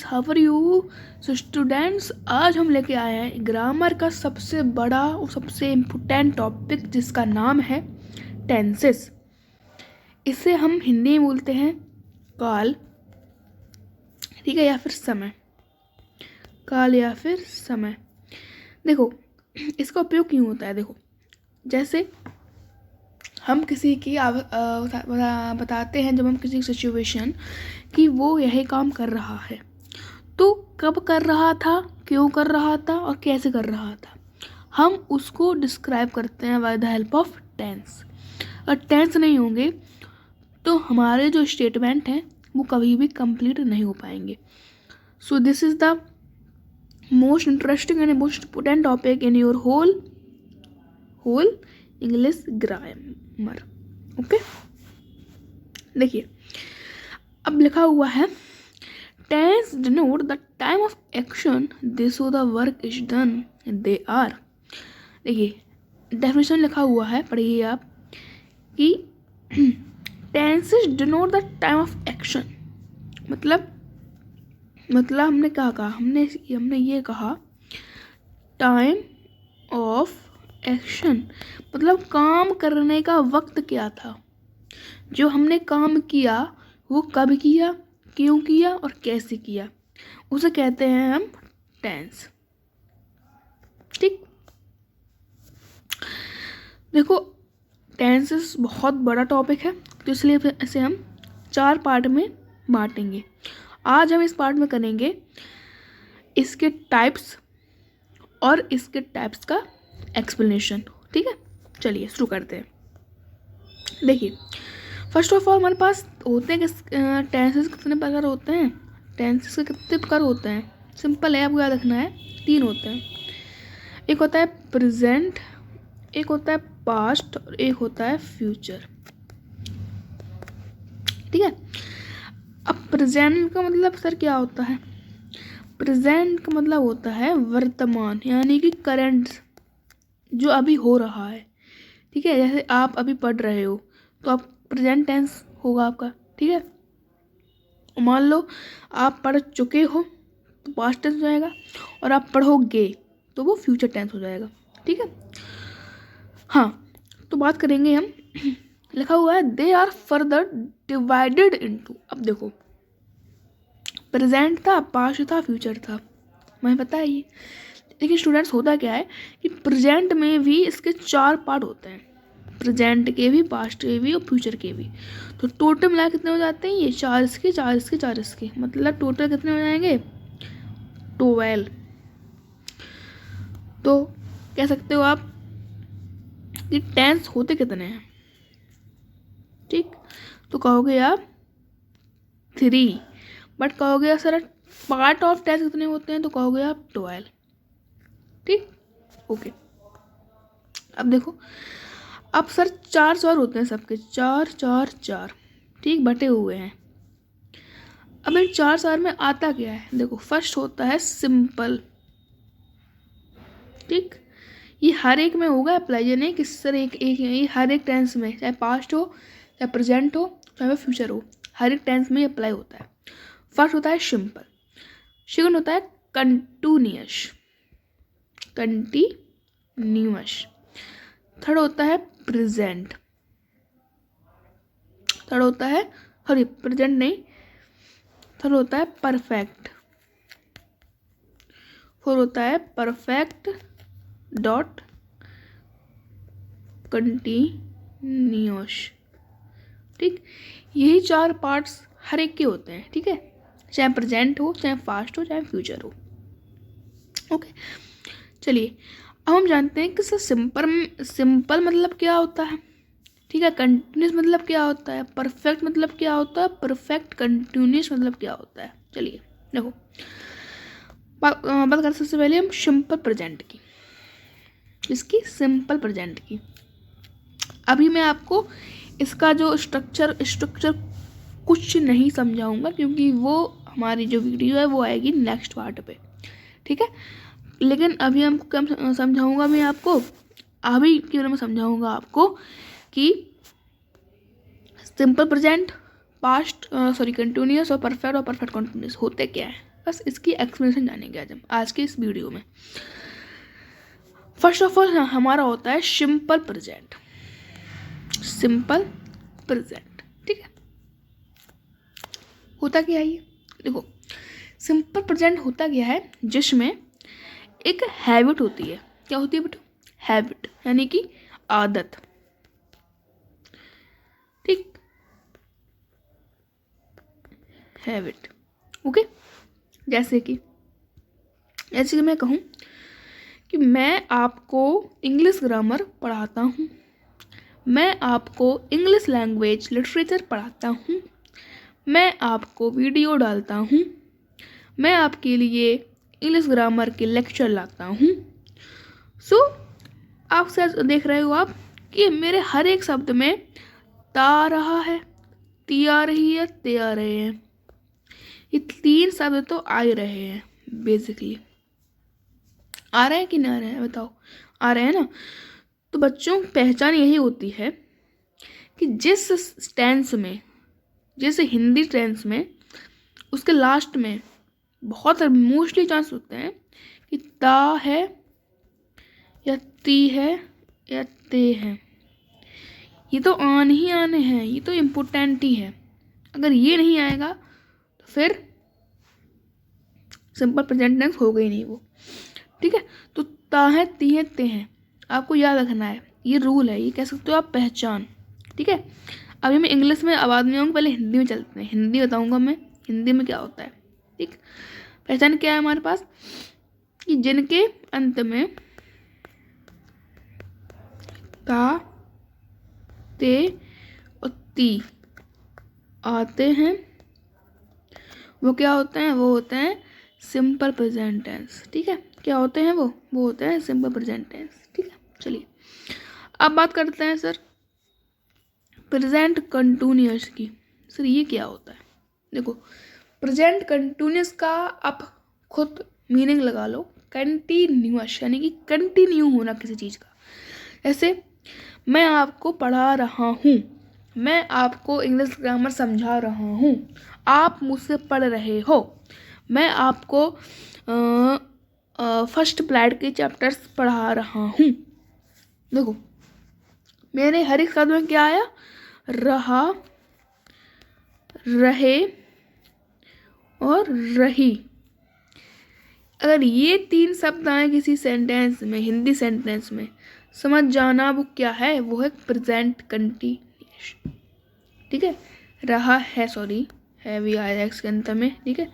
Guys, how are you? So students, आज हम लेके आए हैं ग्रामर का सबसे बड़ा और सबसे इम्पोर्टेंट टॉपिक जिसका नाम है टेंसेस। इसे हम हिंदी में बोलते हैं काल, ठीक है, या फिर समय। काल या फिर समय। देखो, इसका उपयोग क्यों होता है। देखो, जैसे हम किसी की बताते हैं, जब हम किसी सिचुएशन कि वो यही काम कर रहा है, तो कब कर रहा था, क्यों कर रहा था और कैसे कर रहा था, हम उसको डिस्क्राइब करते हैं by the help of tense. अगर टेंस नहीं होंगे तो हमारे जो स्टेटमेंट हैं वो कभी भी कंप्लीट नहीं हो पाएंगे। So this is the most interesting and most important topic in your whole English grammar. Okay, देखिए, अब लिखा हुआ है tense denote the time of action they show the work is done they are। देखिए, definition लिखा हुआ है, पढ़िए आप कि tenses denote the time of action। मतलब हमने क्या कहा, हमने ये कहा टाइम ऑफ एक्शन, मतलब काम करने का वक्त क्या था। जो हमने काम किया वो कब किया, क्यों किया और कैसे किया, उसे कहते हैं हम टेंस। ठीक, देखो, टेंसेस बहुत बड़ा टॉपिक है, तो इसलिए इसे हम 4 पार्ट में बांटेंगे। आज हम इस पार्ट में करेंगे इसके टाइप्स और इसके टाइप्स का एक्सप्लेनेशन। ठीक है, चलिए शुरू करते हैं। देखिए, फर्स्ट ऑफ ऑल हमारे पास होते हैं टेंसेस कितने प्रकार होते हैं। टेंसेस के कितने प्रकार होते हैं, सिंपल है, आपको याद रखना है। 3 होते हैं। एक होता है प्रेजेंट, एक होता है पास्ट और एक होता है फ्यूचर। ठीक है, अब प्रेजेंट का मतलब सर क्या होता है। प्रेजेंट का मतलब होता है वर्तमान, यानी कि करंट, जो अभी हो रहा है। ठीक है, जैसे आप अभी पढ़ रहे हो तो आप प्रेजेंट टेंस होगा आपका। ठीक है, मान लो आप पढ़ चुके हो तो पास्ट टेंस हो जाएगा, और आप पढ़ोगे तो वो फ्यूचर टेंस हो जाएगा। ठीक है, हाँ, तो बात करेंगे हम। लिखा हुआ है they are further divided into. अब देखो, प्रेजेंट था, पास्ट था, फ्यूचर था, मुझे पता है ये। लेकिन स्टूडेंट्स, होता क्या है कि प्रेजेंट में भी इसके 4 पार्ट होते हैं, प्रेजेंट के भी, पास्ट के भी और फ्यूचर के भी। तो टोटल मिला कितने हो जाते हैं ये, 4 इसके, 4 इसके, 4 इसके, मतलब टोटल कितने हो जाएंगे, 12। तो कह सकते हो आप कि टेंस होते कितने हैं। ठीक, तो कहोगे आप 3, बट कहोगे सर पार्ट ऑफ टेंस कितने होते हैं, तो कहोगे आप 12। ठीक, ओके। अब देखो, अब सर 4 होते हैं सबके, 4 4 4, ठीक, बटे हुए हैं। अब इन 4 में आता क्या है, देखो, फर्स्ट होता है सिंपल। ठीक, ये हर एक में होगा अप्लाई, ये नहीं कि सर एक ये हर एक टेंस में, चाहे पास्ट हो, चाहे प्रेजेंट हो, चाहे फ्यूचर हो, हर एक टेंस में अप्लाई होता है। फर्स्ट होता है सिंपल, सेकंड होता है कंटिन्यूअस, थर्ड होता है प्रेजेंट, थर्ड होता है, सॉरी प्रेजेंट नहीं, थर्ड होता है परफेक्ट, फोर्थ होता है परफेक्ट डॉट कंटिन्यूअस। ठीक, यही 4 पार्ट्स हर एक के होते हैं। ठीक है, चाहे प्रेजेंट हो, चाहे पास्ट हो, चाहे फ्यूचर हो। ओके, चलिए, अब हम जानते हैं कि सिंपल मतलब क्या होता है। ठीक है, कंटिन्यूस मतलब क्या होता है, परफेक्ट मतलब क्या होता है, परफेक्ट कंटिन्यूस मतलब क्या होता है। चलिए देखो, बात करें सबसे पहले हम सिंपल प्रेजेंट की, इसकी सिंपल प्रेजेंट की। अभी मैं आपको इसका जो स्ट्रक्चर कुछ नहीं समझाऊंगा, क्योंकि वो हमारी जो वीडियो है वो आएगी नेक्स्ट पार्ट पे। ठीक है, लेकिन अभी हम कम समझाऊंगा, मैं आपको अभी क्यों मैं समझाऊंगा आपको कि सिंपल प्रेजेंट, पास्ट, कंटिन्यूअस और परफेक्ट कंटिन्यूअस होते क्या है। बस इसकी एक्सप्लेनेशन जानेंगे आज हम आज के इस वीडियो में। फर्स्ट ऑफ ऑल हमारा होता है सिंपल प्रेजेंट। सिंपल प्रेजेंट, ठीक है। होता क्या है ये, देखो सिंपल प्रेजेंट होता क्या है, जिसमें एक हैबिट होती है। क्या होती है बेटा? हैबिट, यानी कि आदत, ठीक, हैबिट, ओके। जैसे कि मैं कहूँ कि मैं आपको इंग्लिश ग्रामर पढ़ाता हूँ, मैं आपको इंग्लिश लैंग्वेज लिटरेचर पढ़ाता हूँ, मैं आपको वीडियो डालता हूँ, मैं आपके लिए इंग्लिश ग्रामर के लेक्चर लाता हूँ। सो आप शायद देख रहे हो आप कि मेरे हर एक शब्द में ता आ रहा है, ती आ रही है, ते आ रहे हैं। ये 3 शब्द तो आ ही रहे हैं बेसिकली। आ रहे हैं कि नहीं आ रहे हैं बताओ? आ रहे हैं ना। तो बच्चों पहचान यही होती है कि जिस टेंस में, जैसे हिंदी टेंस में उसके लास्ट में बहुत मोस्टली चांस होते हैं कि ता है या ती है या ते है। ये तो आने ही आने हैं, ये तो इम्पोर्टेंट ही है। अगर ये नहीं आएगा तो फिर सिंपल प्रेजेंट टेंस होगा ही नहीं वो, ठीक है। तो ता है, ती है, ते हैं, आपको याद रखना है, ये रूल है, ये कह सकते हो आप पहचान, ठीक है। अभी मैं इंग्लिश में आवाज़ नहीं आऊँगी, पहले हिंदी में चलते हैं। हिंदी बताऊँगा मैं हिंदी में क्या होता है, ठीक। पहचान क्या है हमारे पास कि जिनके अंत में ता, ते और ती आते हैं वो क्या होते हैं? वो होते हैं सिंपल प्रेजेंट टेंस, ठीक है। क्या होते हैं वो होते हैं सिंपल प्रेजेंट टेंस, ठीक है। चलिए अब बात करते हैं सर प्रेजेंट कंटिन्यूअस की। सर ये क्या होता है? देखो प्रेजेंट कंटिन्यूअस का आप खुद मीनिंग लगा लो, कंटिन्यूअस यानी कि कंटिन्यू होना किसी चीज़ का। जैसे मैं आपको पढ़ा रहा हूँ, मैं आपको इंग्लिश ग्रामर समझा रहा हूँ, आप मुझसे पढ़ रहे हो, मैं आपको फर्स्ट प्लैट के चैप्टर्स पढ़ा रहा हूँ। देखो मेरे हर एक शब्द में क्या आया? रहा, रहे और रही। अगर ये 3 शब्द आए किसी सेंटेंस में, हिंदी सेंटेंस में, समझ जाना वो क्या है, वो है प्रेजेंट कंटिन्यूअस, ठीक है। रहा है, सॉरी है भी आया इसके अंत में, ठीक है।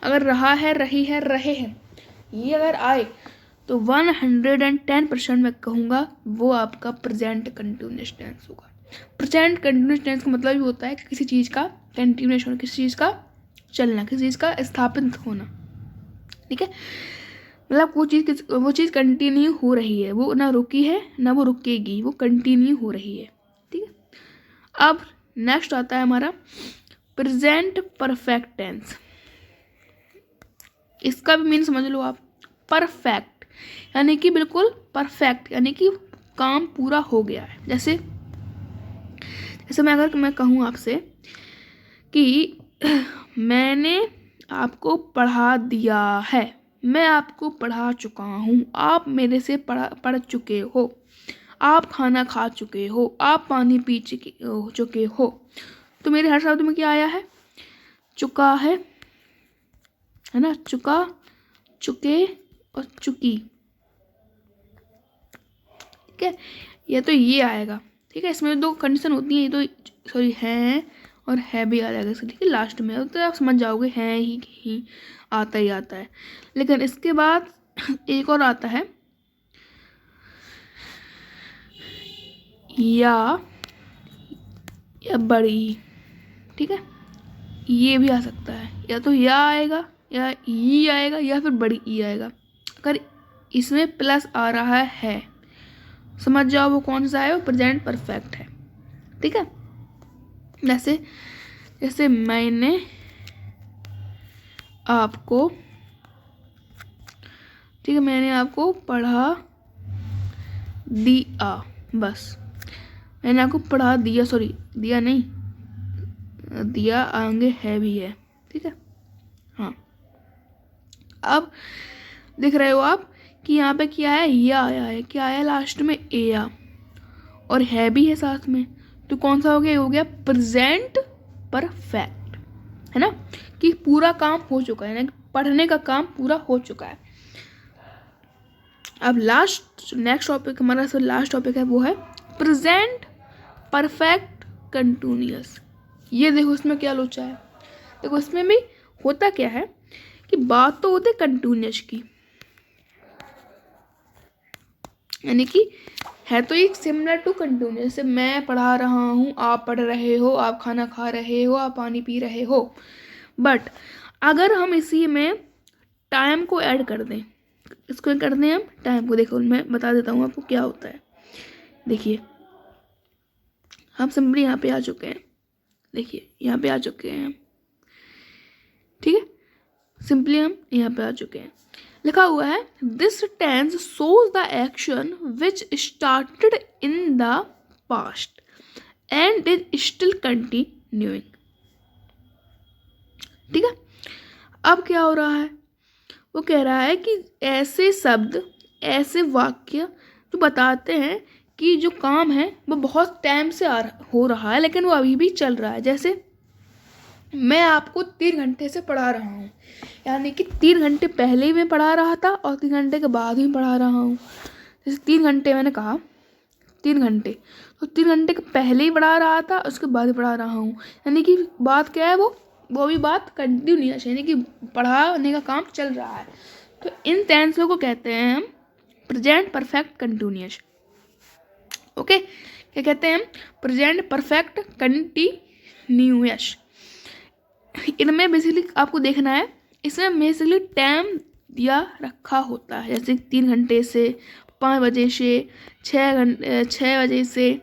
अगर रहा है, रही है, रहे हैं, ये अगर आए तो 110% मैं कहूँगा वो आपका प्रेजेंट कंटिन्यूअस टेंस होगा। प्रेजेंट कंटिन्यूअस टेंस का मतलब ये होता है किसी चीज़ का कंटिन्यूएशन होना, किसी चीज़ का चलना, किसी चीज़ का स्थापित होना, ठीक है। मतलब वो चीज़ कंटिन्यू हो रही है, वो ना रुकी है ना वो रुकेगी, वो कंटिन्यू हो रही है, ठीक है। अब नेक्स्ट आता है हमारा प्रेजेंट परफेक्ट टेंस। इसका भी मीन समझ लो आप, परफेक्ट यानी कि बिल्कुल परफेक्ट, यानी कि काम पूरा हो गया है। जैसे अगर मैं कहूँ आपसे कि मैंने आपको पढ़ा दिया है, मैं आपको पढ़ा चुका हूँ, आप मेरे से पढ़ चुके हो, आप खाना खा चुके हो, आप पानी पी चुके हो। तो मेरे हर शब्द में क्या आया है? चुका है ना, चुका, चुके और चुकी, ठीक है। ये तो ये आएगा, ठीक है। इसमें 2 कंडीशन होती है, ये तो सॉरी है और है भी आ जाएगा इसके, ठीक है। लास्ट में तो आप समझ जाओगे है ही आता ही आता है। लेकिन इसके बाद एक और आता है या बड़ी, ठीक है। ये भी आ सकता है, या तो या आएगा या ई आएगा या फिर बड़ी ई आएगा। अगर इसमें प्लस आ रहा है समझ जाओ वो कौन सा है, वो प्रेजेंट परफेक्ट है, ठीक है। जैसे मैंने आपको, ठीक है, मैंने आपको पढ़ा दिया, बस मैंने आपको पढ़ा दिया, सॉरी दिया नहीं, दिया आगे है भी है, ठीक है। हाँ अब देख रहे हो आप कि यहाँ पे क्या है, या आया है, क्या आया लास्ट में, एया, और है भी है साथ में, तो कौन सा हो गया, हो गया प्रेजेंट परफेक्ट, है ना, कि पूरा काम हो चुका है ना, पढ़ने का काम पूरा हो चुका है। अब नेक्स्ट टॉपिक हमारा लास्ट टॉपिक है, वो है प्रेजेंट परफेक्ट कंटिन्यूअस। ये देखो इसमें क्या लोचा है, देखो इसमें भी होता क्या है कि बात तो होती है कंटिन्यूअस की, यानी कि है तो ये सिमिलर टू कंटिन्यूअस, जैसे मैं पढ़ा रहा हूँ, आप पढ़ रहे हो, आप खाना खा रहे हो, आप पानी पी रहे हो, बट अगर हम इसी में टाइम को ऐड कर दें, इसको कर दें हम टाइम को, देखो मैं बता देता हूँ आपको क्या होता है। देखिए हम सिंपली यहाँ पे आ चुके हैं, देखिए यहाँ पे आ चुके हैं हम, ठीक है, सिंपली हम यहाँ पे आ चुके हैं। लिखा हुआ है this tense shows the action which started in the past and is still continuing. ठीक है, अब क्या हो रहा है, वो कह रहा है कि ऐसे शब्द, ऐसे वाक्य जो बताते हैं कि जो काम है वो बहुत टाइम से हो रहा है लेकिन वो अभी भी चल रहा है। जैसे मैं आपको 3 घंटे से पढ़ा रहा हूँ, यानी कि 3 घंटे पहले ही मैं पढ़ा रहा था और 3 घंटे के बाद ही पढ़ा रहा हूँ। जैसे 3 घंटे मैंने कहा, 3 घंटे, तो 3 घंटे के पहले ही पढ़ा रहा था, उसके बाद ही पढ़ा रहा हूँ, यानी कि बात क्या है, वो भी बात कंटिन्यूअस, यानी कि पढ़ाने का काम चल रहा है। तो इन टेंसों को कहते हैं हम प्रेजेंट परफेक्ट कंटिन्यूअस। ओके, क्या कहते हैं हम, प्रेजेंट परफेक्ट कंटिन्यूअस। इनमें बेसिकली आपको देखना है, इसमें बेसिकली टाइम दिया रखा होता है, जैसे 3 घंटे से, 5 बजे से, 6 बजे से,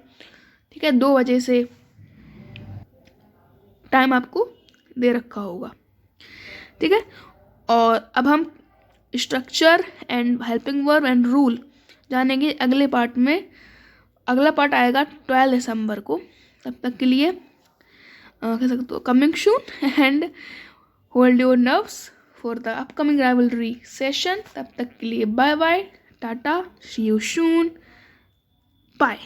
ठीक है, 2 बजे से, टाइम आपको दे रखा होगा। ठीक है, और अब हम structure and helping verb and rule जानेंगे अगले पार्ट में। अगला पार्ट आएगा 12 दिसंबर को। तब तक के लिए कह सकते हो coming soon and hold your nerves for the upcoming rivalry session. तब तक के लिए bye bye, tata, see you soon, bye.